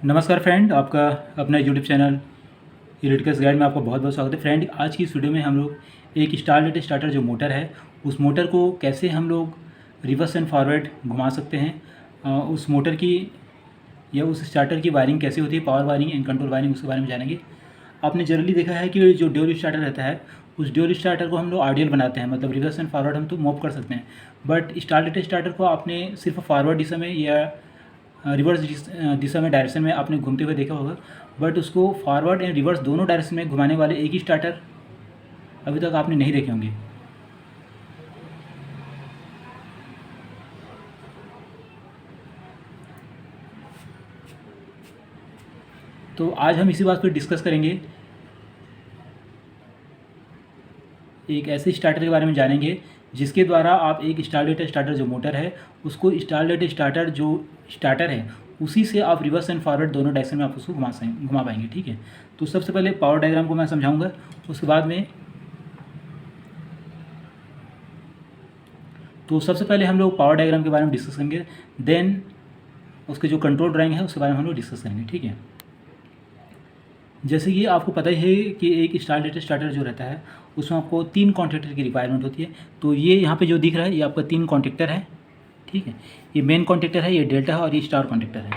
नमस्कार फ्रेंड, आपका अपना यूट्यूब चैनल इलेक्ट्रिकल्स गाइड में आपका बहुत बहुत स्वागत है। फ्रेंड, आज की इस वीडियो में हम लोग एक स्टारलेट स्टार्टर जो मोटर है उस मोटर को कैसे हम लोग रिवर्स एंड फॉरवर्ड घुमा सकते हैं, उस मोटर की या उस स्टार्टर की वायरिंग कैसे होती है, power wiring and control wiring, उसके बारे में जानेंगे। आपने जनरली देखा है कि जो ड्यूल स्टार्टर रहता है उस ड्यूल स्टार्टर को हम लोग आइडियल बनाते हैं, मतलब रिवर्स एंड फॉरवर्ड हम तो मूव कर सकते हैं। बट स्टारलेट स्टार्टर को आपने सिर्फ फॉरवर्ड दिशा में या रिवर्स दिशा में डायरेक्शन में आपने घूमते हुए देखा होगा, बट उसको फॉरवर्ड एंड रिवर्स दोनों डायरेक्शन में घुमाने वाले एक ही स्टार्टर अभी तक आपने नहीं देखे होंगे। तो आज हम इसी बात पर डिस्कस करेंगे, एक ऐसे स्टार्टर के बारे में जानेंगे जिसके द्वारा आप एक स्टारलेट स्टार्टर जो मोटर है उसको स्टारलेट स्टार्टर जो स्टार्टर है उसी से आप रिवर्स एंड फॉरवर्ड दोनों डायरेक्शन में आप उसको घुमा पाएंगे। ठीक है, तो सबसे पहले पावर डायग्राम को मैं समझाऊंगा, उसके बाद में तो सबसे पहले हम लोग पावर डायग्राम के बारे में डिस्कस करेंगे, देन उसके जो कंट्रोल ड्राइंग है उसके बारे में हम लोग डिस्कस करेंगे। ठीक है, जैसे कि आपको पता ही है कि एक स्टारलेट स्टार्टर जो रहता है उसमें आपको 3 कॉन्टेक्टर की रिक्वायरमेंट होती है। तो ये यहाँ पे जो दिख रहा है ये आपका 3 कॉन्टेक्टर है। ठीक है, ये मेन कॉन्टेक्टर है, ये डेल्टा है और ये स्टार कॉन्टेक्टर है।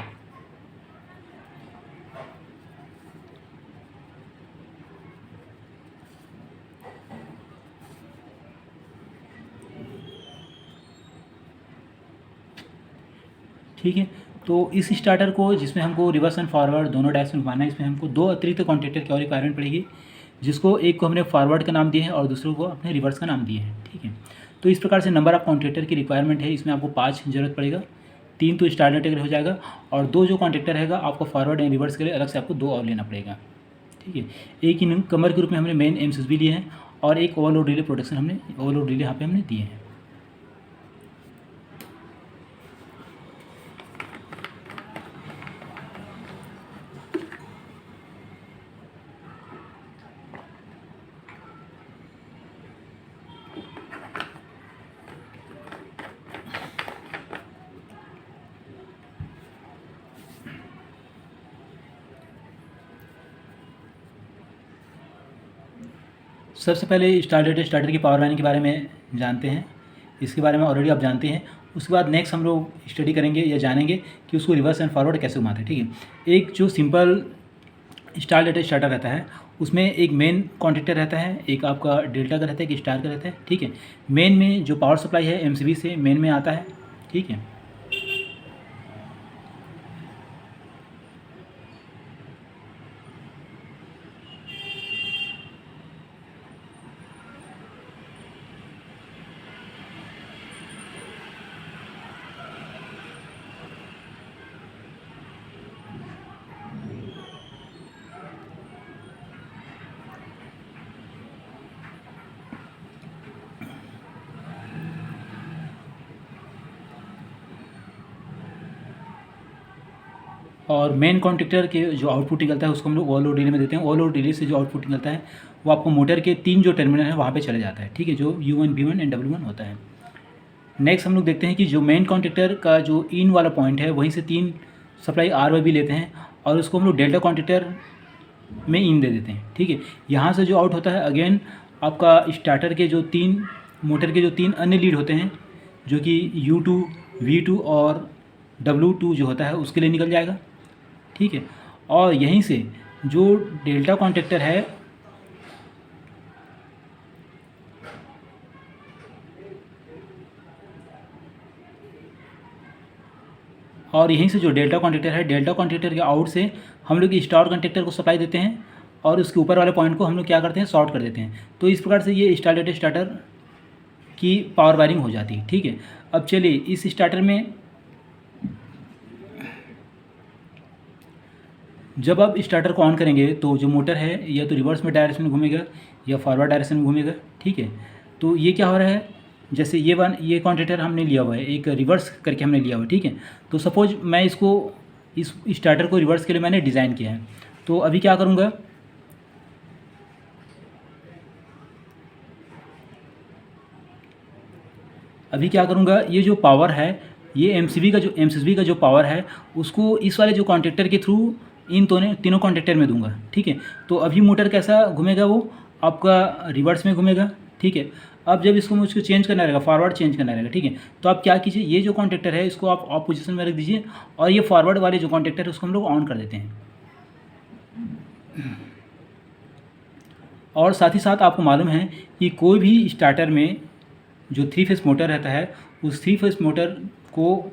ठीक है, तो इस स्टार्टर को जिसमें हमको रिवर्स एंड फॉरवर्ड दोनों डायरेक्शन घुमाना है, इसमें हमको 2 अतिरिक्त कॉन्टेक्टर की और रिक्वायरमेंट पड़ेगी, जिसको एक को हमने फॉरवर्ड का नाम दिया है और दूसरे को अपने रिवर्स का नाम दिया है। ठीक है, तो इस प्रकार से नंबर ऑफ कॉन्टेक्टर की रिक्वायरमेंट है, इसमें आपको 5 जरूरत पड़ेगा, 3 तो स्टार्टर के लिए हो जाएगा और 2 जो कॉन्टेक्टर रहेगा आपको फॉरवर्ड एंड रिवर्स के लिए अलग से आपको 2 और लेना पड़ेगा। ठीक है, एक इन कमर के रूप में हमने मेन एमसीबी लिए हैं और एक overload relay protection overload relay यहाँ पे हमने दिए हैं। सबसे पहले स्टार्टर की पावर लाइन के बारे में जानते हैं, इसके बारे में ऑलरेडी आप जानते हैं। उसके बाद नेक्स्ट हम लोग स्टडी करेंगे या जानेंगे कि उसको रिवर्स एंड फॉरवर्ड कैसे घुमाते हैं। ठीक है, एक जो सिंपल स्टार्टर रहता है उसमें एक मेन कॉन्टेक्टर रहता है, एक आपका डेल्टा का रहता है, एक स्टार का रहता है। ठीक है, मेन में जो पावर सप्लाई है एमसीबी से मेन में आता है। ठीक है, और मेन कॉन्टेक्टर के जो आउटपुट निकलता है उसको हम लोग ओवरलोड रिले में देते हैं। ओवरलोड रिले से जो आउटपुट निकलता है वो आपको मोटर के 3 जो टर्मिनल है वहाँ पे चले जाता है। ठीक है, जो U1 V1 एंड W1 होता है। नेक्स्ट हम लोग देखते हैं कि जो मेन कॉन्टेक्टर का जो इन वाला पॉइंट है वहीं से 3 सप्लाई R लेते हैं और उसको हम लोग डेल्टा कॉन्टेक्टर में इन दे देते हैं। ठीक है, यहाँ से जो आउट होता है अगेन आपका स्टार्टर के जो 3 मोटर के जो 3 अन्य लीड होते हैं जो कि U2 V2 और W2 जो होता है उसके लिए निकल जाएगा। ठीक है, और यहीं से जो डेल्टा कॉन्टेक्टर है डेल्टा कॉन्टेक्टर के आउट से हम लोग स्टार कॉन्टेक्टर को सप्लाई देते हैं और उसके ऊपर वाले पॉइंट को हम लोग क्या करते हैं, शॉर्ट कर देते हैं। तो इस प्रकार से ये स्टारलेट स्टार्टर की पावर वायरिंग हो जाती है। ठीक है, अब चलिए इस स्टार्टर में जब आप स्टार्टर को ऑन करेंगे तो जो मोटर है या तो रिवर्स में डायरेक्शन में घूमेगा या फॉरवर्ड डायरेक्शन में घूमेगा। ठीक है, तो ये क्या हो रहा है, जैसे ये कॉन्टेक्टर हमने लिया हुआ है, एक रिवर्स करके हमने लिया हुआ है। ठीक है, तो सपोज मैं इसको इस स्टार्टर को रिवर्स के लिए मैंने डिज़ाइन किया है, तो अभी क्या करूँगा, ये जो पावर है ये एमसीबी का जो पावर है उसको इस वाले जो कॉन्टेक्टर के थ्रू इन तीनों कॉन्टेक्टर में दूंगा, ठीक है। तो अभी मोटर कैसा घूमेगा, वो आपका रिवर्स में घूमेगा, ठीक है। अब जब इसको मुझको चेंज करना रहेगा, फॉरवर्ड चेंज करना रहेगा, ठीक है। तो आप क्या कीजिए, ये जो कॉन्टेक्टर है इसको आप ऑफ पोजीशन में रख दीजिए और ये फॉरवर्ड वाले जो कॉन्टेक्टर है उसको हम लोग ऑन कर देते हैं। और साथ ही साथ आपको मालूम है कि कोई भी स्टार्टर में जो 3 फेस मोटर रहता है उस 3 फेस मोटर को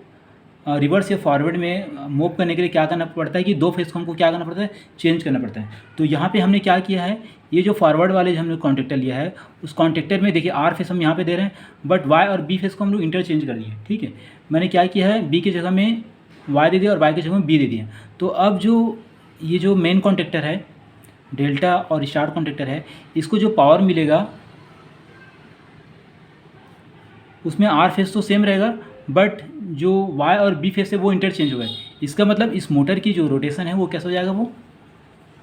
रिवर्स या फॉरवर्ड में मूव करने के लिए क्या करना पड़ता है कि 2 फेस को हमको क्या करना पड़ता है, चेंज करना पड़ता है। तो यहाँ पे हमने क्या किया है, ये जो फॉरवर्ड वाले जो हमने कॉन्टेक्टर लिया है उस कॉन्टेक्टर में देखिए आर फेस हम यहाँ पे दे रहे हैं, बट वाई और बी फेस को हम लोग इंटरचेंज कर दिए, ठीक है। मैंने क्या किया है, बी की जगह में वाई दे दिया और वाई की जगह में बी दे दिया। तो अब जो ये जो मेन कॉन्टेक्टर है, डेल्टा और स्टार कॉन्टेक्टर है, इसको जो पावर मिलेगा उसमें आर फेस तो सेम रहेगा, बट जो वाई और बी फेस है वो इंटरचेंज हो गए। इसका मतलब इस मोटर की जो रोटेशन है वो कैसा हो जाएगा, वो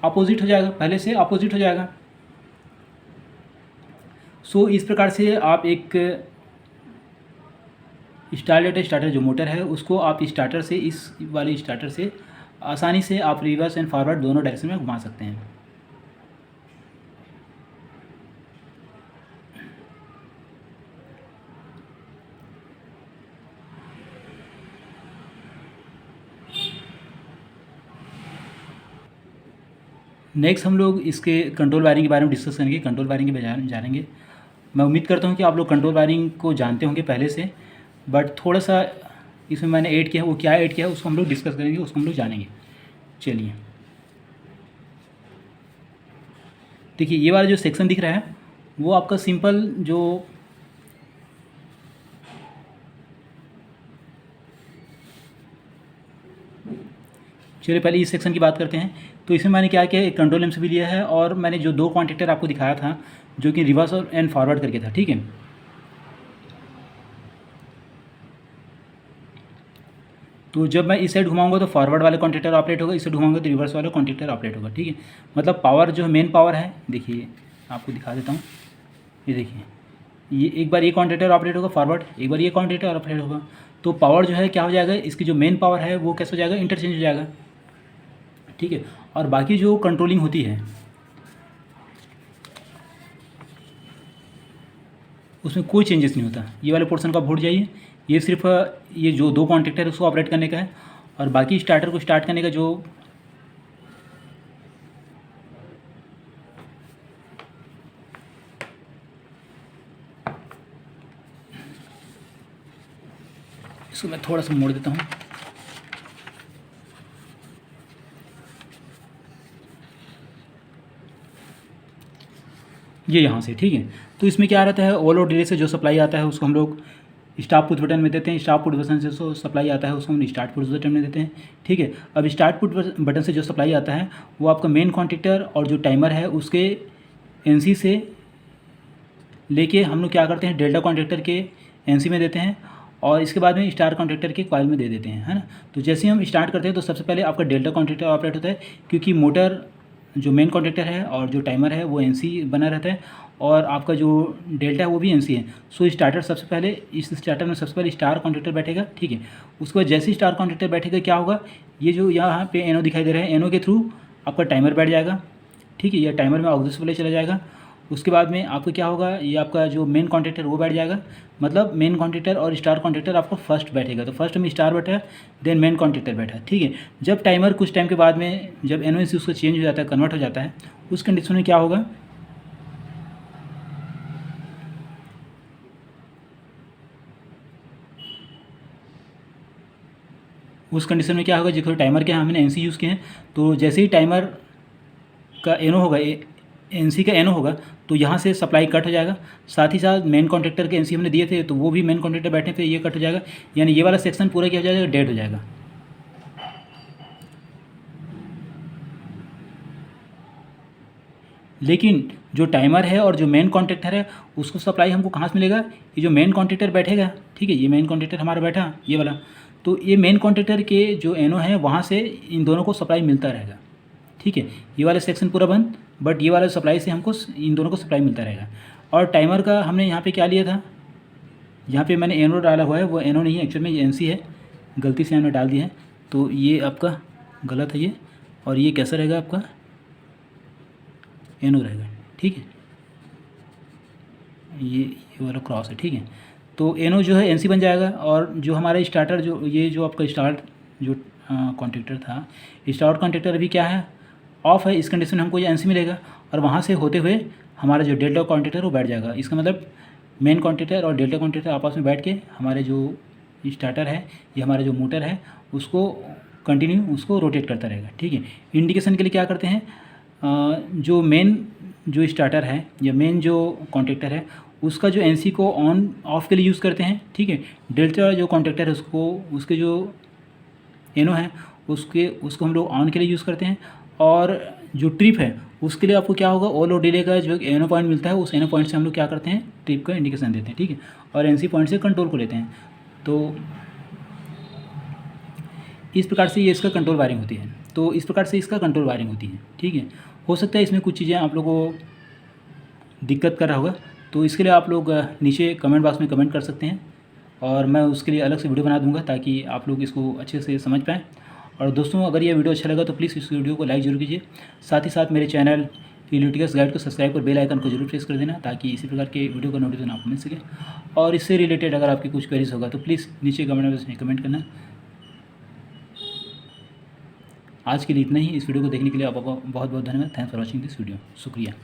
अपोजिट हो जाएगा, पहले से अपोजिट हो जाएगा। सो इस प्रकार से आप एक स्टार्टर जो मोटर है उसको आप स्टार्टर से, इस वाले स्टार्टर से आसानी से आप रिवर्स एंड फॉरवर्ड दोनों डायरेक्शन में घुमा सकते हैं। नेक्स्ट हम लोग इसके कंट्रोल वायरिंग के बारे में डिस्कस करेंगे, कंट्रोल वायरिंग के बारे में जानेंगे। मैं उम्मीद करता हूँ कि आप लोग कंट्रोल वायरिंग को जानते होंगे पहले से, बट थोड़ा सा इसमें मैंने ऐड किया है, वो क्या ऐड किया है उसको हम लोग डिस्कस करेंगे, उसको हम लोग जानेंगे। चलिए देखिए, ये वाला जो सेक्शन दिख रहा है वो आपका सिंपल जो चलिए पहले इस सेक्शन की बात करते हैं। तो इसमें मैंने क्या किया, एक कंट्रोल एमसीबी लिया है और मैंने जो 2 कॉन्टेक्टर आपको दिखाया था जो कि रिवर्स और एंड फॉरवर्ड करके था, ठीक है। तो जब मैं इस साइड घुमाऊंगा तो फॉरवर्ड वाले कॉन्टेक्टर ऑपरेट होगा, इस साइड घुमाऊंगा तो रिवर्स वाला कॉन्टेक्टर ऑपरेट होगा, ठीक है। मतलब पावर जो मेन पावर है, देखिए आपको दिखा देता हूँ, ये देखिए, ये एक बार ये कॉन्टेक्टर ऑपरेट होगा फॉरवर्ड, एक बार ये कॉन्टेक्टर ऑपरेट होगा। तो पावर जो है क्या हो जाएगा, इसकी जो मेन पावर है वो कैसे हो जाएगा, इंटरचेंज हो जाएगा, ठीक है। और बाकी जो कंट्रोलिंग होती है उसमें कोई चेंजेस नहीं होता। ये वाले पोर्शन को आप भूल जाइए, ये सिर्फ ये जो 2 कॉन्टेक्टर है उसको ऑपरेट करने का है और बाकी स्टार्टर को स्टार्ट करने का जो इसको मैं थोड़ा सा मोड़ देता हूँ। ये यहाँ से, ठीक है। तो इसमें क्या रहता है, ओवरलोड रिले से जो सप्लाई आता है उसको हम लोग स्टार्ट पुश बटन में देते हैं, स्टार्ट पुश बटन से जो सप्लाई आता है उसको हम स्टार्ट पुश बटन में देते हैं, ठीक है। अब स्टार्ट पुश बटन से जो सप्लाई आता है वो आपका मेन कॉन्टेक्टर और जो टाइमर है उसके एनसी से लेके हम लोग क्या करते हैं, डेल्टा कॉन्टेक्टर के एनसी में देते हैं और इसके बाद में स्टार कॉन्टेक्टर के कॉइल में दे देते हैं, है ना। तो जैसे ही हम स्टार्ट करते हैं तो सबसे पहले आपका डेल्टा कॉन्टेक्टर ऑपरेट होता है, क्योंकि मोटर जो मेन कॉन्टेक्टर है और जो टाइमर है वो एनसी बना रहता है और आपका जो डेल्टा है वो भी एनसी है। सो स्टार्टर सबसे पहले, इस स्टार्टर में सबसे पहले स्टार कॉन्टेक्टर बैठेगा, ठीक है। उसके बाद जैसे ही स्टार कॉन्टेक्टर बैठेगा क्या होगा, ये जो यहाँ पे एनो दिखाई दे रहा है, एनो के थ्रू आपका टाइमर बैठ जाएगा, ठीक है। यह टाइमर में ऑक्सिस वाले चला जाएगा। उसके बाद में आपको क्या होगा, ये आपका जो मेन कॉन्टेक्टर वो बैठ जाएगा, मतलब मेन कॉन्टेक्टर और स्टार कॉन्टेक्टर आपको फर्स्ट बैठेगा। तो फर्स्ट में स्टार बैठा, देन मेन कॉन्टेक्टर बैठा, ठीक है। जब टाइमर कुछ टाइम के बाद में जब एन से उसको चेंज हो जाता है, कन्वर्ट हो जाता है, उस कंडीशन में क्या होगा, उस कंडीशन में क्या होगा, जिसको टाइमर के हमने एनसी यूज़ किए हैं, तो जैसे ही टाइमर का एनो होगा, एनसी का एनो होगा, तो यहाँ से सप्लाई कट हो जाएगा। साथ ही साथ मेन कॉन्ट्रेक्टर के एनसी हमने दिए थे तो वो भी मेन कॉन्ट्रेक्टर बैठे थे, ये कट हो जाएगा, यानी ये वाला सेक्शन पूरा क्या हो जाएगा, डेड हो जाएगा। लेकिन जो टाइमर है और जो मेन कॉन्ट्रेक्टर है उसको सप्लाई हमको कहाँ से मिलेगा, ये जो मेन कॉन्ट्रेक्टर बैठेगा, ठीक है, ये मेन कॉन्ट्रेक्टर हमारा बैठा ये वाला, तो ये मेन कॉन्ट्रेक्टर के जो एनो है वहाँ से इन दोनों को सप्लाई मिलता रहेगा, ठीक है। ये वाला सेक्शन पूरा बंद, बट ये वाला सप्लाई से हमको इन दोनों को सप्लाई मिलता रहेगा। और टाइमर का हमने यहाँ पे क्या लिया था, यहाँ पे मैंने एनो डाला हुआ है, वो एनो नहीं है, एक्चुअल में ये एनसी है, गलती से हमने डाल दिया है। तो ये आपका गलत है ये, और ये कैसा रहेगा आपका एनो रहेगा, ठीक है। ये वाला क्रॉस है, ठीक है। तो एनो जो है एनसी बन जाएगा। और जो हमारा स्टार्टर जो आपका स्टार्ट जो कॉन्ट्रैक्टर था, स्टार्ट कॉन्ट्रैक्टर अभी क्या है, ऑफ है। इस कंडीशन में हमको ये एनसी मिलेगा, और वहाँ से होते हुए हमारा जो डेल्टा कॉन्ट्रैक्टर वो बैठ जाएगा। इसका मतलब मेन कॉन्ट्रैक्टर और डेल्टा कॉन्ट्रैक्टर आपस में बैठ के हमारे जो स्टार्टर है, ये हमारा जो मोटर है, उसको कंटिन्यू उसको रोटेट करता रहेगा, ठीक है। इंडिकेशन के लिए क्या करते हैं, जो मेन जो स्टार्टर है या मेन जो कॉन्ट्रैक्टर है, उसका जो एनसी को ऑन ऑफ के लिए यूज़ करते हैं, ठीक है। डेल्टा जो कॉन्ट्रैक्टर है उसको, उसके जो एनो है उसको हम लोग ऑन के लिए यूज़ करते हैं। और जो ट्रिप है उसके लिए आपको क्या होगा, ऑल और डिले का जो एनो पॉइंट मिलता है, उस एनो पॉइंट से हम लोग क्या करते हैं, ट्रिप का इंडिकेशन देते हैं, ठीक है। और एनसी पॉइंट से कंट्रोल को लेते हैं। तो इस प्रकार से ये इसका कंट्रोल वायरिंग होती है। तो इस प्रकार से इसका कंट्रोल वायरिंग होती है, ठीक है। हो सकता है इसमें कुछ चीज़ें आप लोगों को दिक्कत कर रहा होगा, तो इसके लिए आप लोग नीचे कमेंट बॉक्स में कमेंट कर सकते हैं, और मैं उसके लिए अलग से वीडियो बना दूंगा ताकि आप लोग इसको अच्छे से समझ पाएँ। और दोस्तों, अगर ये वीडियो अच्छा लगा तो प्लीज़ इस वीडियो को लाइक जरूर कीजिए। साथ ही साथ मेरे चैनल इलेक्ट्रिकल्स गाइड को सब्सक्राइब कर बेल आइकन को जरूर प्रेस कर देना, ताकि इसी प्रकार के वीडियो का नोटिफिकेशन आपको मिल सके। और इससे रिलेटेड अगर आपकी कुछ क्वेरीज होगा तो प्लीज़ नीचे कमेंट बॉक्स में कमेंट करना। आज के लिए इतना ही। इस वीडियो को देखने के लिए आपका बहुत बहुत धन्यवाद। Thanks for watching this video. शुक्रिया।